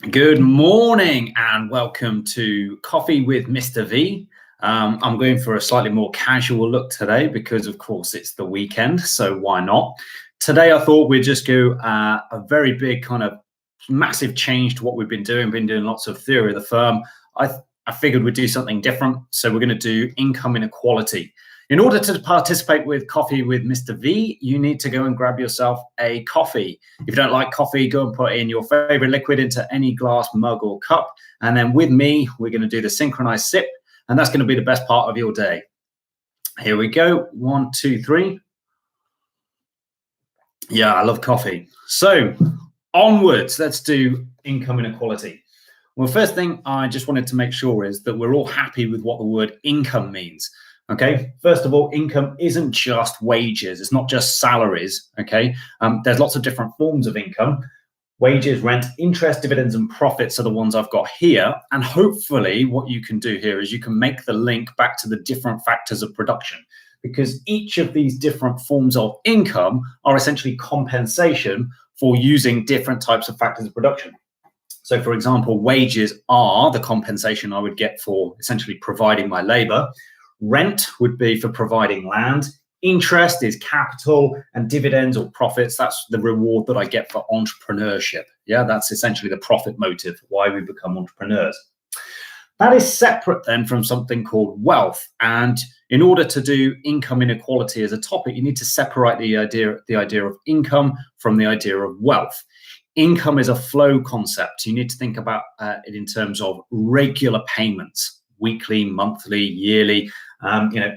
Good morning and welcome to Coffee with Mr. V. I'm going for a slightly more casual look today because, of course, it's the weekend, so why not? Today, I thought we'd just go a very big kind of massive change to what we've been doing. Been doing lots of theory of the firm. I figured we'd do something different, so we're going to do income inequality. In order to participate with Coffee with Mr. V, you need to go and grab yourself a coffee. If you don't like coffee, go and put in your favorite liquid into any glass, mug, or cup. And then with me, we're going to do the synchronized sip, and that's going to be the best part of your day. Here we go. 1, 2, 3. Yeah, I love coffee. So onwards, let's do income inequality. Well, first thing I just wanted to make sure is that we're all happy with what the word income means. Okay, first of all, income isn't just wages. It's not just salaries. Okay, there's lots of different forms of income. Wages, rent, interest, dividends, and profits are the ones I've got here. And hopefully what you can do here is you can make the link back to the different factors of production, because each of these different forms of income are essentially compensation for using different types of factors of production. So for example, wages are the compensation I would get for essentially providing my labor. Rent would be for providing land. Interest is capital, and dividends or profits, that's the reward that I get for entrepreneurship. Yeah, that's essentially the profit motive, why we become entrepreneurs. That is separate then from something called wealth. And in order to do income inequality as a topic, you need to separate the idea of income from the idea of wealth. Income is a flow concept. You need to think about it in terms of regular payments, weekly, monthly, yearly.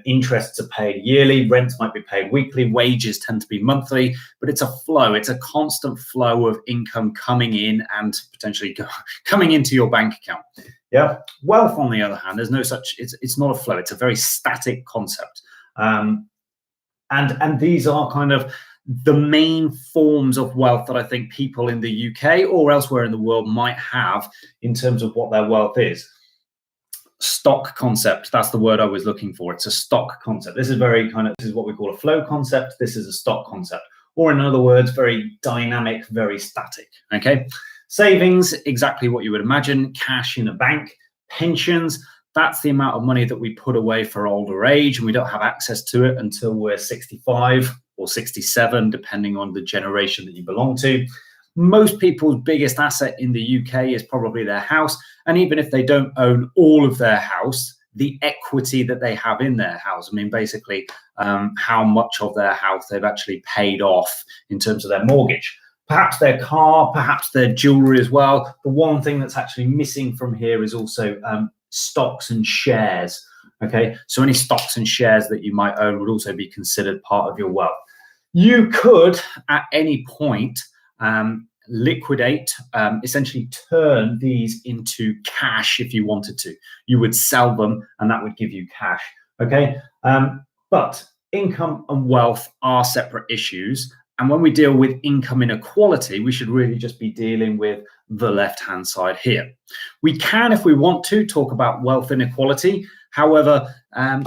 Interests are paid yearly, rents might be paid weekly, wages tend to be monthly, but it's a flow. It's a constant flow of income coming in and potentially coming into your bank account. Yeah. Wealth, on the other hand, there's no such, it's not a flow. It's a very static concept. And these are kind of the main forms of wealth that I think people in the UK or elsewhere in the world might have in terms of what their wealth is. Stock concept, that's the word I was looking for. It's a stock concept. This is this is what we call a flow concept. This is a stock concept, or in other words, very dynamic, very static. Okay. Savings, exactly what you would imagine. Cash in a bank. Pensions, that's the amount of money that we put away for older age, and we don't have access to it until we're 65 or 67, depending on the generation that you belong to. Most people's biggest asset in the UK is probably their house. And even if they don't own all of their house, the equity that they have in their house, I mean, basically how much of their house they've actually paid off in terms of their mortgage. Perhaps their car, perhaps their jewelry as well. The one thing that's actually missing from here is also stocks and shares. Okay, so any stocks and shares that you might own would also be considered part of your wealth. You could, at any point, liquidate, essentially turn these into cash if you wanted to. You would sell them and that would give you cash. Okay, but income and wealth are separate issues. And when we deal with income inequality, we should really just be dealing with the left-hand side here. We can, if we want to, talk about wealth inequality. However,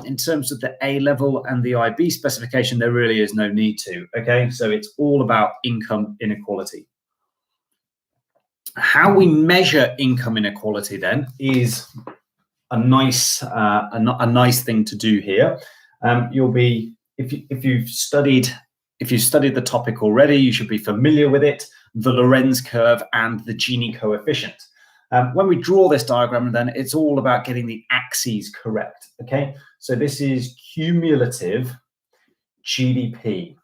in terms of the A-level and the IB specification, there really is no need to. Okay, so it's all about income inequality. How we measure income inequality then is a nice thing to do here. You'll be, if you've studied the topic already, you should be familiar with it, the Lorenz curve and the Gini coefficient. When we draw this diagram, then it's all about getting the axes correct. Okay, so this is cumulative GDP.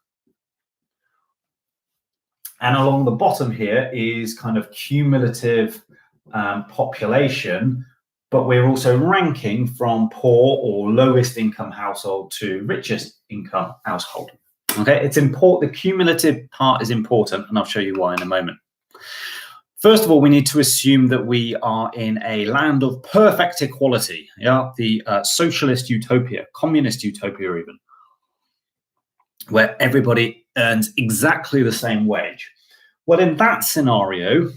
And along the bottom here is kind of cumulative population, but we're also ranking from poor or lowest income household to richest income household. Okay, it's important. The cumulative part is important, and I'll show you why in a moment. First of all, we need to assume that we are in a land of perfect equality. Yeah, the socialist utopia, communist utopia even, where everybody earns exactly the same wage. Well, in that scenario,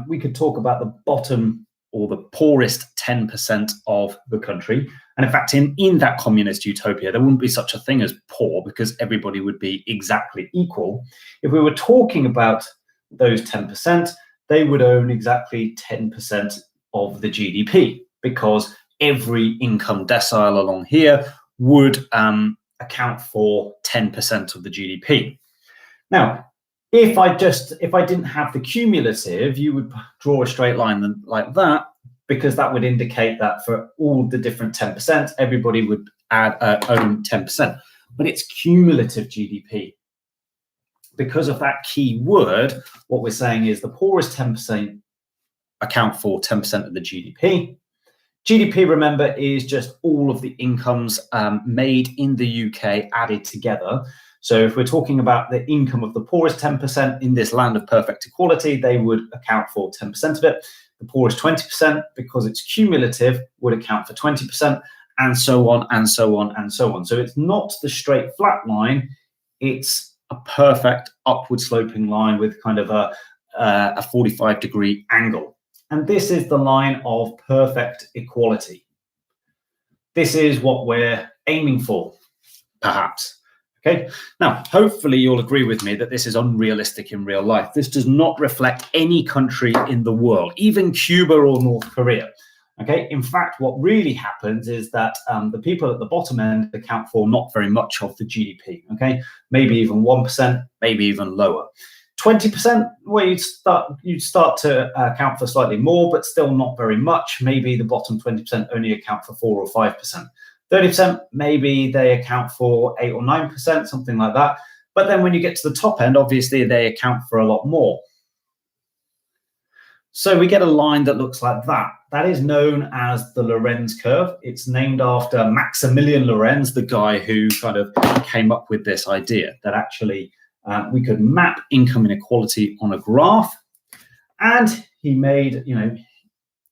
we could talk about the bottom or the poorest 10% of the country. And in fact, in that communist utopia, there wouldn't be such a thing as poor because everybody would be exactly equal. If we were talking about those 10%, they would own exactly 10% of the GDP, because every income decile along here would account for 10% of the GDP. Now, if I didn't have the cumulative, you would draw a straight line like that, because that would indicate that for all the different 10%, everybody would own 10%. But it's cumulative GDP. Because of that key word, what we're saying is the poorest 10% account for 10% of the GDP. GDP, remember, is just all of the incomes made in the UK added together. So if we're talking about the income of the poorest 10% in this land of perfect equality, they would account for 10% of it. The poorest 20%, because it's cumulative, would account for 20%, and so on, and so on, and so on. So it's not the straight flat line, it's a perfect upward sloping line with kind of a 45-degree angle. And this is the line of perfect equality. This is what we're aiming for, perhaps. Okay. Now, hopefully you'll agree with me that this is unrealistic in real life. This does not reflect any country in the world, even Cuba or North Korea. Okay. In fact, what really happens is that the people at the bottom end account for not very much of the GDP. Okay. Maybe even 1%, maybe even lower. 20%, well, you'd start to account for slightly more, but still not very much. Maybe the bottom 20% only account for 4 or 5%. 30%, maybe they account for 8 or 9%, something like that. But then when you get to the top end, obviously they account for a lot more. So we get a line that looks like that. That is known as the Lorenz curve. It's named after Maximilian Lorenz, the guy who kind of came up with this idea that actually we could map income inequality on a graph. And he made,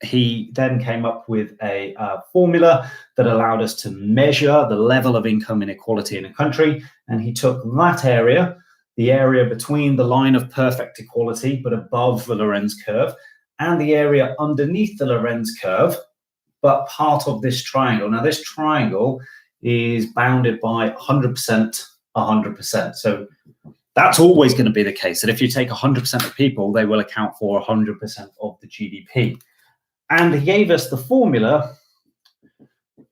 he then came up with a formula that allowed us to measure the level of income inequality in a country. And he took that area, the area between the line of perfect equality, but above the Lorenz curve, and the area underneath the Lorenz curve, but part of this triangle. Now, this triangle is bounded by 100%, 100%. So that's always going to be the case, that if you take 100% of people, they will account for 100% of the GDP. And he gave us the formula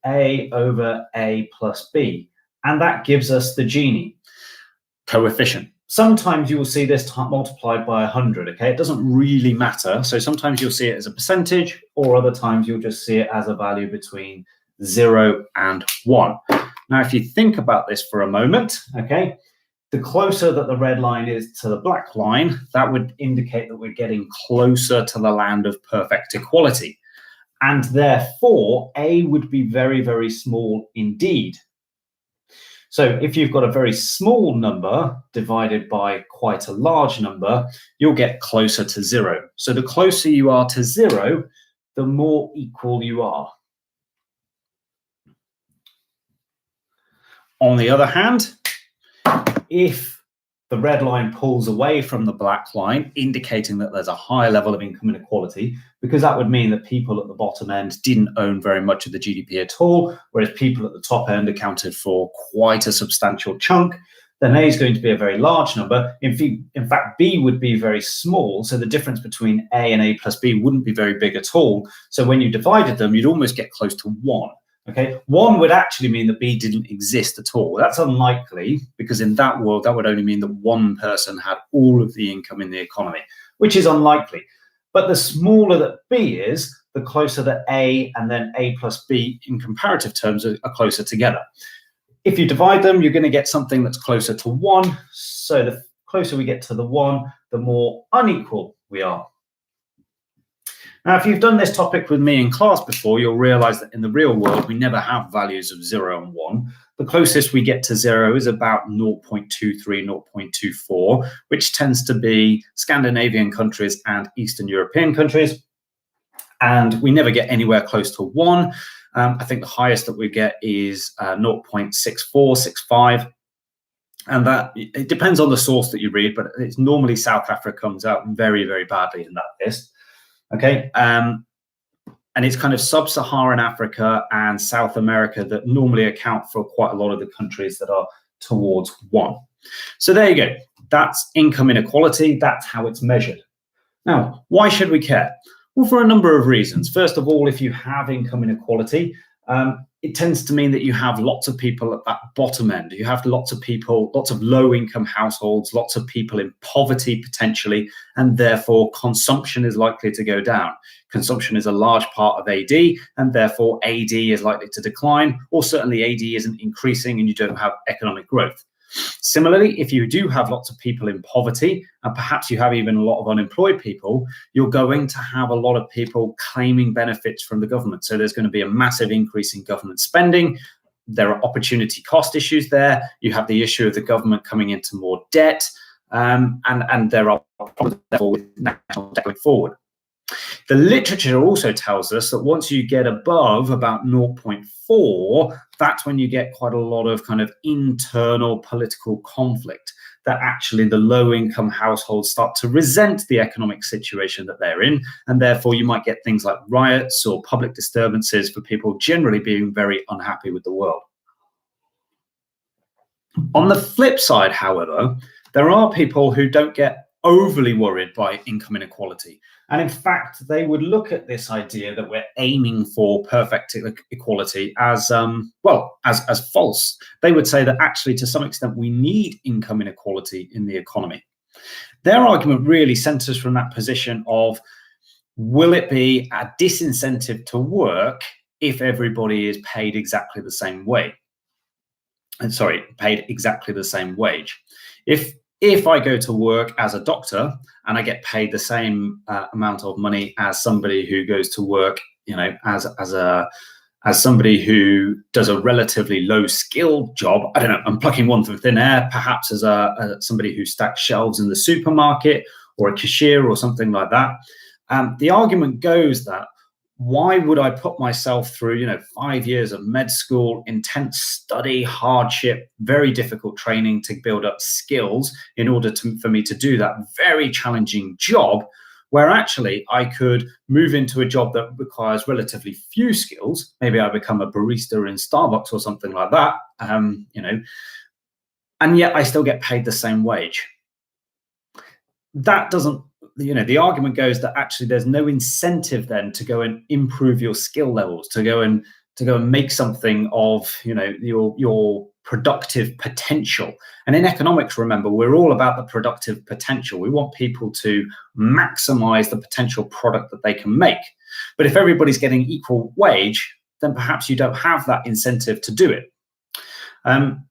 A over A plus B, and that gives us the Gini coefficient. Sometimes you will see this multiplied by 100, okay? It doesn't really matter. So sometimes you'll see it as a percentage, or other times you'll just see it as a value between 0 and 1. Now, if you think about this for a moment, okay, the closer that the red line is to the black line, that would indicate that we're getting closer to the land of perfect equality. And therefore, A would be very, very small indeed. So if you've got a very small number divided by quite a large number, you'll get closer to 0. So the closer you are to 0, the more equal you are. On the other hand, if the red line pulls away from the black line, indicating that there's a high level of income inequality, because that would mean that people at the bottom end didn't own very much of the GDP at all, whereas people at the top end accounted for quite a substantial chunk, then A is going to be a very large number. In fact, B would be very small, so the difference between A and A plus B wouldn't be very big at all. So when you divided them, you'd almost get close to 1. Okay, 1 would actually mean that B didn't exist at all. That's unlikely, because in that world, that would only mean that one person had all of the income in the economy, which is unlikely. But the smaller that B is, the closer that A and then A plus B in comparative terms are closer together. If you divide them, you're going to get something that's closer to 1. So the closer we get to the 1, the more unequal we are. Now, if you've done this topic with me in class before, you'll realize that in the real world, we never have values of 0 and 1. The closest we get to 0 is about 0.23, 0.24, which tends to be Scandinavian countries and Eastern European countries. And we never get anywhere close to 1. I think the highest that we get is 0.64, 65. And that, it depends on the source that you read, but it's normally South Africa comes out very, very badly in that list. Okay, and it's kind of sub-Saharan Africa and South America that normally account for quite a lot of the countries that are towards 1. So there you go. That's income inequality. That's how it's measured. Now, why should we care? Well, for a number of reasons. First of all, if you have income inequality, it tends to mean that you have lots of people at that bottom end. You have lots of people, lots of low income households, lots of people in poverty potentially, and therefore consumption is likely to go down. Consumption is a large part of AD, and therefore AD is likely to decline, or certainly AD isn't increasing and you don't have economic growth. Similarly, if you do have lots of people in poverty, and perhaps you have even a lot of unemployed people, you're going to have a lot of people claiming benefits from the government. So there's going to be a massive increase in government spending. There are opportunity cost issues there. You have the issue of the government coming into more debt, and there are problems therefore with national debt going forward. The literature also tells us that once you get above about 0.4, that's when you get quite a lot of kind of internal political conflict, that actually the low-income households start to resent the economic situation that they're in, and therefore you might get things like riots or public disturbances for people generally being very unhappy with the world. On the flip side, however, there are people who don't get overly worried by income inequality. And in fact, they would look at this idea that we're aiming for perfect equality as false. They would say that actually, to some extent, we need income inequality in the economy. Their argument really centers from that position of, will it be a disincentive to work if everybody is paid exactly the same way? Paid exactly the same wage. If I go to work as a doctor and I get paid the same amount of money as somebody who goes to work, as somebody who does a relatively low skilled job, I don't know, I'm plucking one from thin air, perhaps as somebody who stacks shelves in the supermarket or a cashier or something like that. The argument goes that, why would I put myself through, 5 years of med school, intense study, hardship, very difficult training to build up skills in order for me to do that very challenging job, where actually I could move into a job that requires relatively few skills. Maybe I become a barista in Starbucks or something like that, and yet I still get paid the same wage. That doesn't, the argument goes that actually there's no incentive then to go and improve your skill levels, to go and make something of your productive potential. And in economics, remember, we're all about the productive potential. We want people to maximize the potential product that they can make. But if everybody's getting equal wage, then perhaps you don't have that incentive to do it. I'm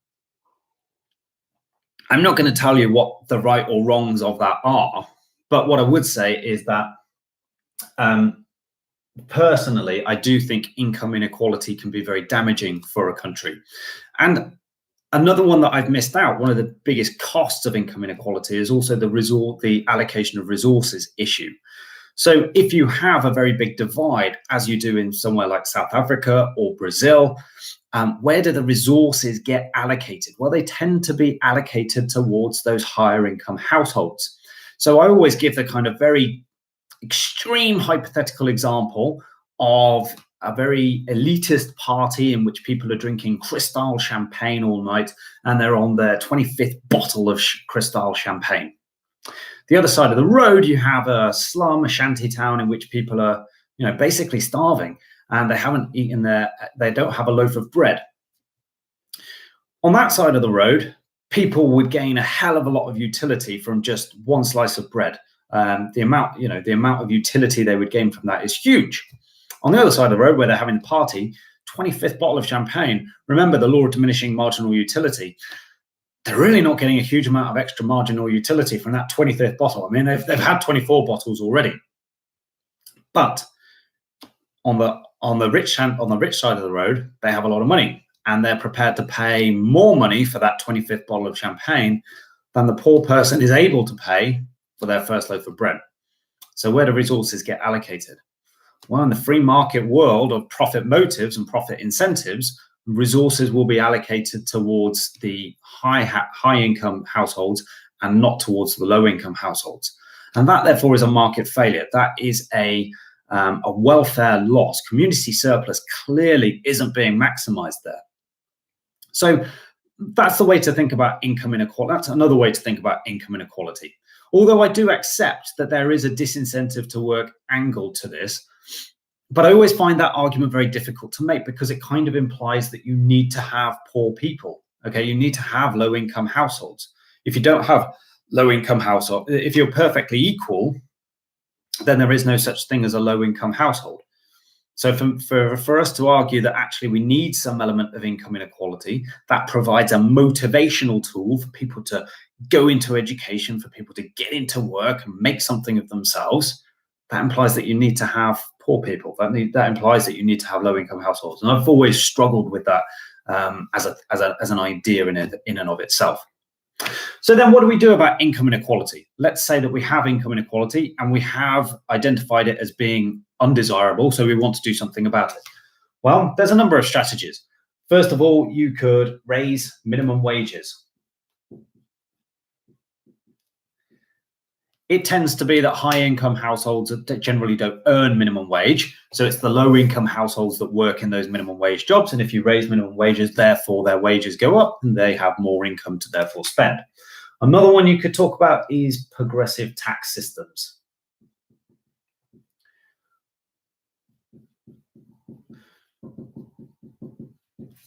not going to tell you what the right or wrongs of that are, but what I would say is that personally, I do think income inequality can be very damaging for a country. And another one that I've missed out, one of the biggest costs of income inequality, is also the allocation of resources issue. So if you have a very big divide, as you do in somewhere like South Africa or Brazil, where do the resources get allocated? Well, they tend to be allocated towards those higher income households. So I always give the kind of very extreme hypothetical example of a very elitist party in which people are drinking Cristal champagne all night, and they're on their 25th bottle of Cristal champagne. The other side of the road, you have a slum, a shanty town in which people are, basically starving, and they haven't eaten they don't have a loaf of bread. On that side of the road, people would gain a hell of a lot of utility from just one slice of bread. The amount of utility they would gain from that is huge. On the other side of the road, where they're having a party, 25th bottle of champagne, remember the law of diminishing marginal utility. They're really not getting a huge amount of extra marginal utility from that 25th bottle. I mean, they've had 24 bottles already. But on the rich side of the road, they have a lot of money, and they're prepared to pay more money for that 25th bottle of champagne than the poor person is able to pay for their first loaf of bread. So where do resources get allocated? Well, in the free market world of profit motives and profit incentives, resources will be allocated towards the high income households and not towards the low income households. And that therefore is a market failure. That is a welfare loss. Community surplus clearly isn't being maximized there. So that's the way to think about income inequality. That's another way to think about income inequality. Although I do accept that there is a disincentive to work angle to this, but I always find that argument very difficult to make because it kind of implies that you need to have poor people. Okay, you need to have low-income households. If you don't have low-income household, if you're perfectly equal, then there is no such thing as a low-income household. So for us to argue that actually we need some element of income inequality, that provides a motivational tool for people to go into education, for people to get into work and make something of themselves, that implies that you need to have poor people. That implies that you need to have low-income households. And I've always struggled with that as an idea in and of itself. So then what do we do about income inequality? Let's say that we have income inequality and we have identified it as being undesirable, so we want to do something about it. Well, there's a number of strategies. First of all, you could raise minimum wages. It tends to be that high-income households generally don't earn minimum wage, so it's the low-income households that work in those minimum wage jobs, and if you raise minimum wages, therefore their wages go up and they have more income to therefore spend. Another one you could talk about is progressive tax systems.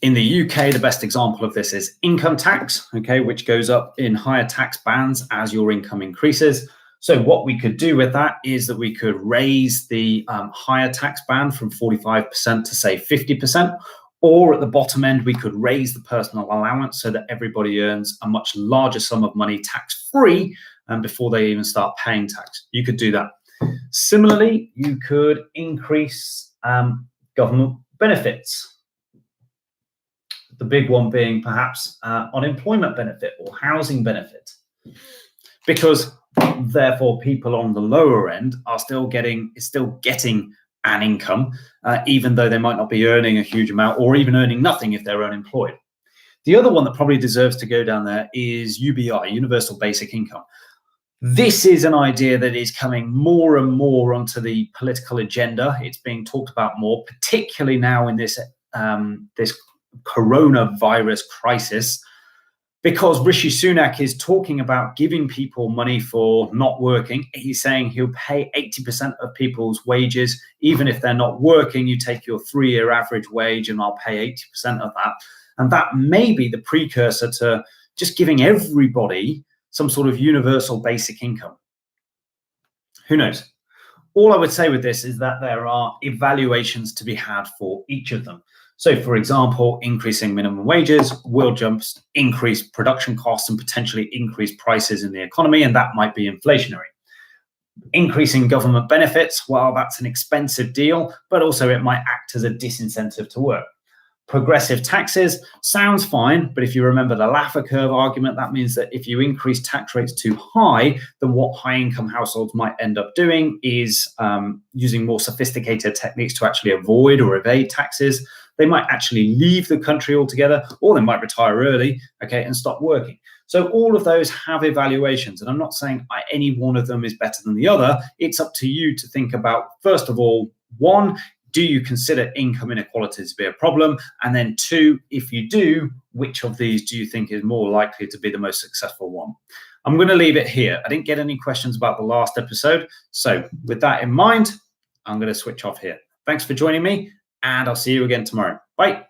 In the UK, the best example of this is income tax, okay, which goes up in higher tax bands as your income increases. So what we could do with that is that we could raise the higher tax band from 45% to say 50%, or at the bottom end, we could raise the personal allowance so that everybody earns a much larger sum of money tax-free before they even start paying tax. You could do that. Similarly, you could increase government benefits. The big one being perhaps unemployment benefit or housing benefit, because therefore people on the lower end are still getting an income, even though they might not be earning a huge amount or even earning nothing if they're unemployed. The other one that probably deserves to go down there is UBI, Universal Basic Income. This is an idea that is coming more and more onto the political agenda. It's being talked about more, particularly now in this coronavirus crisis, because Rishi Sunak is talking about giving people money for not working. He's saying he'll pay 80% of people's wages, even if they're not working. You take your 3-year average wage and I'll pay 80% of that. And that may be the precursor to just giving everybody some sort of universal basic income. Who knows? All I would say with this is that there are evaluations to be had for each of them. So, for example, increasing minimum wages will increase production costs and potentially increase prices in the economy, and that might be inflationary. Increasing government benefits, well, that's an expensive deal, but also it might act as a disincentive to work. Progressive taxes sounds fine, but if you remember the Laffer curve argument, that means that if you increase tax rates too high, then what high-income households might end up doing is using more sophisticated techniques to actually avoid or evade taxes. They might actually leave the country altogether, or they might retire early, okay, and stop working. So all of those have evaluations, and I'm not saying any one of them is better than the other. It's up to you to think about, first of all, one, do you consider income inequality to be a problem? And then two, if you do, which of these do you think is more likely to be the most successful one? I'm going to leave it here. I didn't get any questions about the last episode. So with that in mind, I'm going to switch off here. Thanks for joining me, and I'll see you again tomorrow. Bye.